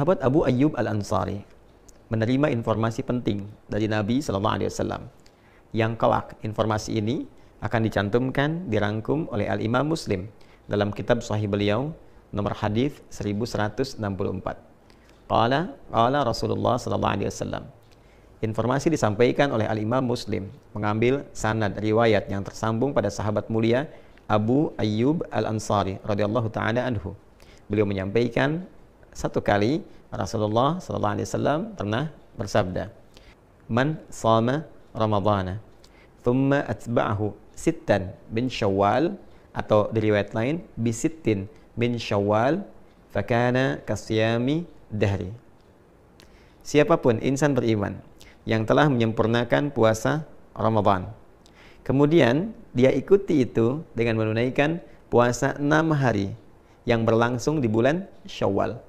Sahabat Abu Ayyub Al-Ansari menerima informasi penting dari Nabi SAW yang kelak informasi ini akan dicantumkan, dirangkum oleh Al-Imam Muslim dalam kitab Sahih beliau nomor hadis 1164. Qala Rasulullah SAW. Informasi disampaikan oleh Al-Imam Muslim mengambil sanad riwayat yang tersambung pada sahabat mulia Abu Ayyub Al-Ansari radhiyallahu taala anhu. Beliau menyampaikan satu kali Rasulullah SAW pernah bersabda, "Man shama Ramadhana, thumma atba'ahu sittan min Syawal," atau di riwayat lain bisittin min Syawal, fakana kasyami dahri. Siapapun insan beriman yang telah menyempurnakan puasa Ramadan, kemudian dia ikuti itu dengan menunaikan puasa 6 hari yang berlangsung di bulan Syawal,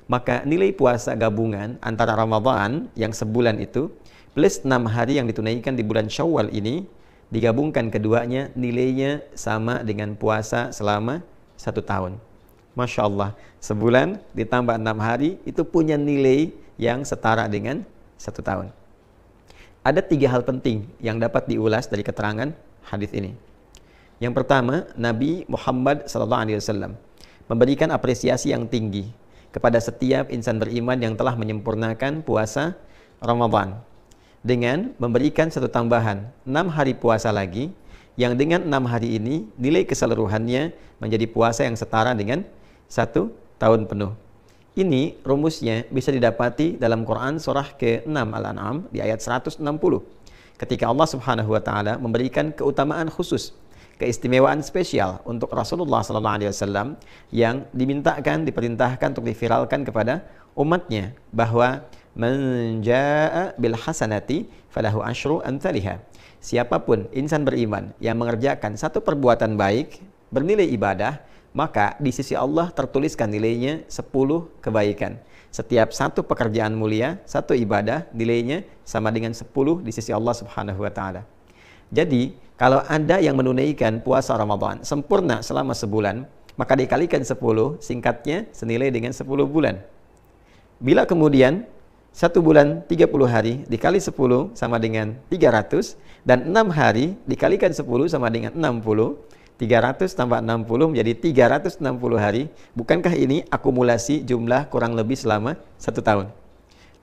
maka nilai puasa gabungan antara Ramadan yang sebulan itu plus 6 hari yang ditunaikan di bulan Syawal ini, digabungkan keduanya nilainya sama dengan puasa selama 1 tahun. Masya Allah, sebulan ditambah 6 hari itu punya nilai yang setara dengan 1 tahun. Ada 3 hal penting yang dapat diulas dari keterangan hadis ini. Yang pertama, Nabi Muhammad SAW memberikan apresiasi yang tinggi kepada setiap insan beriman yang telah menyempurnakan puasa Ramadan dengan memberikan satu tambahan 6 hari puasa lagi, yang dengan 6 hari ini nilai keseluruhannya menjadi puasa yang setara dengan 1 tahun penuh. Ini rumusnya bisa didapati dalam Quran surah ke-6 Al-An'am di ayat 160, ketika Allah Subhanahu wa taala memberikan keutamaan khusus, keistimewaan spesial untuk Rasulullah SAW yang diperintahkan untuk diviralkan kepada umatnya, bahwa man jaa bil hasanati falahu asyru amsalihha. Siapapun insan beriman yang mengerjakan satu perbuatan baik bernilai ibadah, maka di sisi Allah tertuliskan nilainya 10 kebaikan. Setiap satu pekerjaan mulia, satu ibadah, nilainya sama dengan 10 di sisi Allah Subhanahu wa taala. Jadi, kalau ada yang menunaikan puasa Ramadan sempurna selama sebulan, maka dikalikan 10, singkatnya senilai dengan 10 bulan. Bila kemudian 1 bulan 30 hari dikali 10 sama dengan 300, dan 6 hari dikalikan 10 sama dengan 60, 300 tambah 60 menjadi 360 hari. Bukankah ini akumulasi jumlah kurang lebih selama 1 tahun?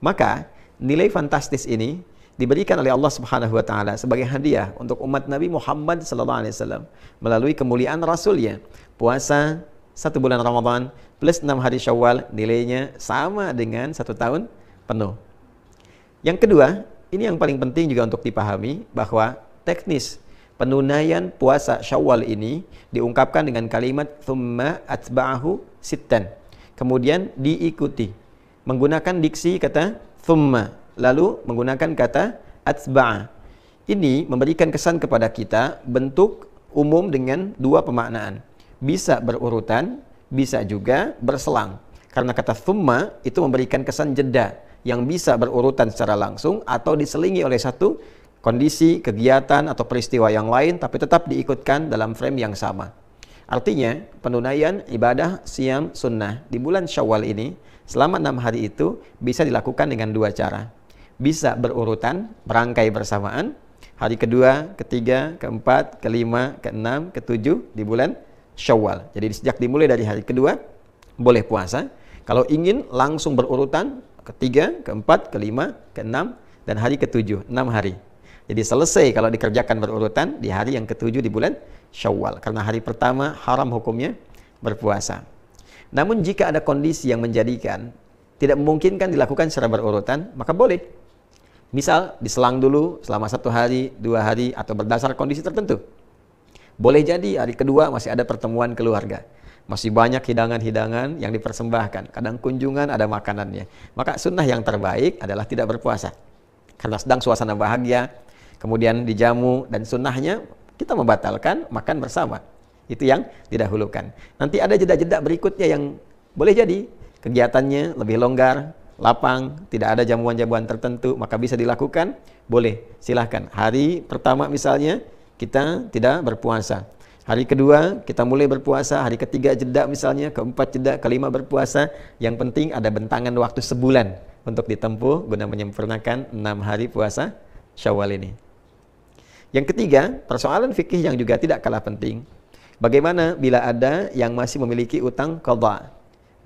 Maka nilai fantastis ini diberikan oleh Allah Subhanahu wa taala sebagai hadiah untuk umat Nabi Muhammad SAW melalui kemuliaan Rasulnya. Puasa 1 bulan Ramadan plus 6 hari Syawal nilainya sama dengan 1 tahun penuh. Yang kedua, ini yang paling penting juga untuk dipahami, bahwa teknis penunaian puasa Syawal ini diungkapkan dengan kalimat thumma atba'ahu sittan. Kemudian diikuti menggunakan diksi kata thumma, lalu menggunakan kata atba'a. Ini memberikan kesan kepada kita bentuk umum dengan 2 pemaknaan. Bisa berurutan, bisa juga berselang. Karena kata thumma itu memberikan kesan jeda yang bisa berurutan secara langsung atau diselingi oleh satu kondisi, kegiatan, atau peristiwa yang lain, tapi tetap diikutkan dalam frame yang sama. Artinya, penunaian ibadah siam sunnah di bulan Syawal ini selama 6 hari itu bisa dilakukan dengan 2 cara. Bisa berurutan, berangkai bersamaan, hari kedua, ketiga, keempat, kelima, keenam, ketujuh di bulan Syawal. Jadi sejak dimulai dari hari kedua, boleh puasa. Kalau ingin langsung berurutan, ketiga, keempat, kelima, keenam, dan hari ketujuh, 6 hari. Jadi selesai kalau dikerjakan berurutan di hari yang ketujuh di bulan Syawal. Karena hari pertama haram hukumnya berpuasa. Namun jika ada kondisi yang menjadikan tidak memungkinkan dilakukan secara berurutan, maka boleh. Misal diselang dulu selama 1 hari, 2 hari, atau berdasar kondisi tertentu. Boleh jadi hari kedua masih ada pertemuan keluarga, masih banyak hidangan-hidangan yang dipersembahkan, kadang kunjungan ada makanannya. Maka sunnah yang terbaik adalah tidak berpuasa. Karena sedang suasana bahagia, kemudian dijamu, dan sunnahnya kita membatalkan makan bersama. Itu yang didahulukan. Nanti ada jeda-jeda berikutnya yang boleh jadi kegiatannya lebih longgar, lapang, tidak ada jamuan-jamuan tertentu, maka bisa dilakukan, boleh, silahkan. Hari pertama misalnya kita tidak berpuasa, Hari kedua kita mulai berpuasa, hari ketiga jeda misalnya, keempat jeda, kelima berpuasa. Yang penting ada bentangan waktu sebulan untuk ditempuh guna menyempurnakan 6 hari puasa Syawal ini. Yang ketiga, persoalan fikih yang juga tidak kalah penting. Bagaimana bila ada yang masih memiliki utang qadha?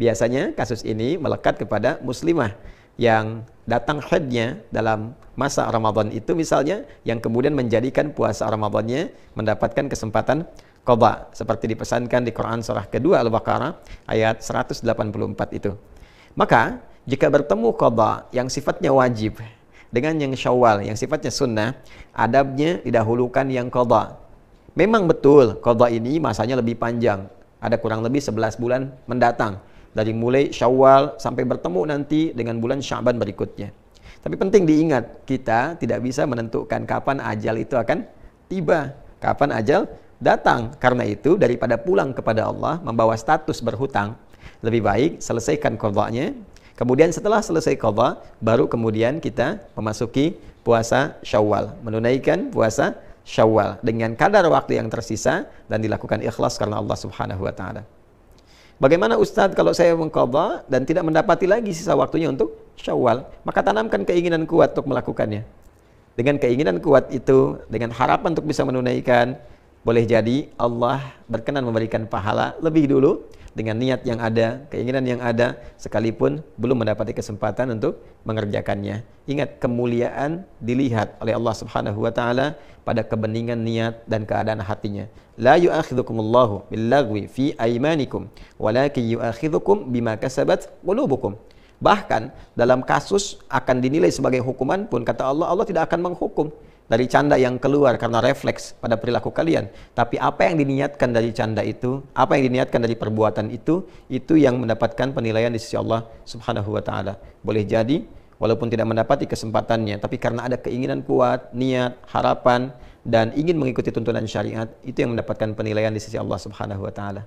Biasanya kasus ini melekat kepada muslimah yang datang haidnya dalam masa Ramadan itu misalnya, yang kemudian menjadikan puasa Ramadannya mendapatkan kesempatan qadha, seperti dipesankan di Quran surah kedua Al-Baqarah ayat 184 itu. Maka jika bertemu qadha yang sifatnya wajib dengan yang Syawal yang sifatnya sunnah, adabnya didahulukan yang qadha. Memang betul qadha ini masanya lebih panjang, ada kurang lebih 11 bulan mendatang, dari mulai Syawal sampai bertemu nanti dengan bulan Sya'ban berikutnya. Tapi penting diingat, kita tidak bisa menentukan kapan ajal itu akan tiba, kapan ajal datang. Karena itu daripada pulang kepada Allah membawa status berhutang, lebih baik selesaikan qadhanya. Kemudian setelah selesai qadha, baru kemudian kita memasuki puasa Syawal, menunaikan puasa Syawal dengan kadar waktu yang tersisa dan dilakukan ikhlas karena Allah Subhanahu wa taala. Bagaimana Ustadz kalau saya mengqadha dan tidak mendapati lagi sisa waktunya untuk Syawal? Maka tanamkan keinginan kuat untuk melakukannya. Dengan keinginan kuat itu, dengan harapan untuk bisa menunaikan, boleh jadi Allah berkenan memberikan pahala lebih dulu dengan niat yang ada, keinginan yang ada, sekalipun belum mendapati kesempatan untuk mengerjakannya. Ingat, kemuliaan dilihat oleh Allah Subhanahu wa taala pada kebeningan niat dan keadaan hatinya. La yu'akhidhukumullahu billagwi fi aymanikum walakin yu'akhidhukum bima kasabat qulubukum. Bahkan dalam kasus akan dinilai sebagai hukuman pun, kata Allah, Allah tidak akan menghukum dari canda yang keluar karena refleks pada perilaku kalian. Tapi apa yang diniatkan dari canda itu, apa yang diniatkan dari perbuatan itu yang mendapatkan penilaian di sisi Allah Subhanahu wa taala. Boleh jadi walaupun tidak mendapati kesempatannya, tapi karena ada keinginan kuat, niat, harapan, dan ingin mengikuti tuntunan syariat, itu yang mendapatkan penilaian di sisi Allah Subhanahu wa taala.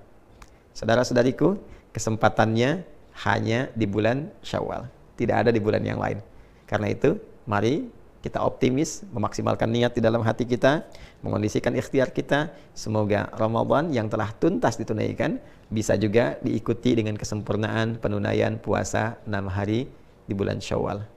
Saudara-saudariku, kesempatannya hanya di bulan Syawal, tidak ada di bulan yang lain. Karena itu, mari kita optimis, memaksimalkan niat di dalam hati kita, mengondisikan ikhtiar kita. Semoga Ramadan yang telah tuntas ditunaikan bisa juga diikuti dengan kesempurnaan penunaian puasa 6 hari di bulan Syawal.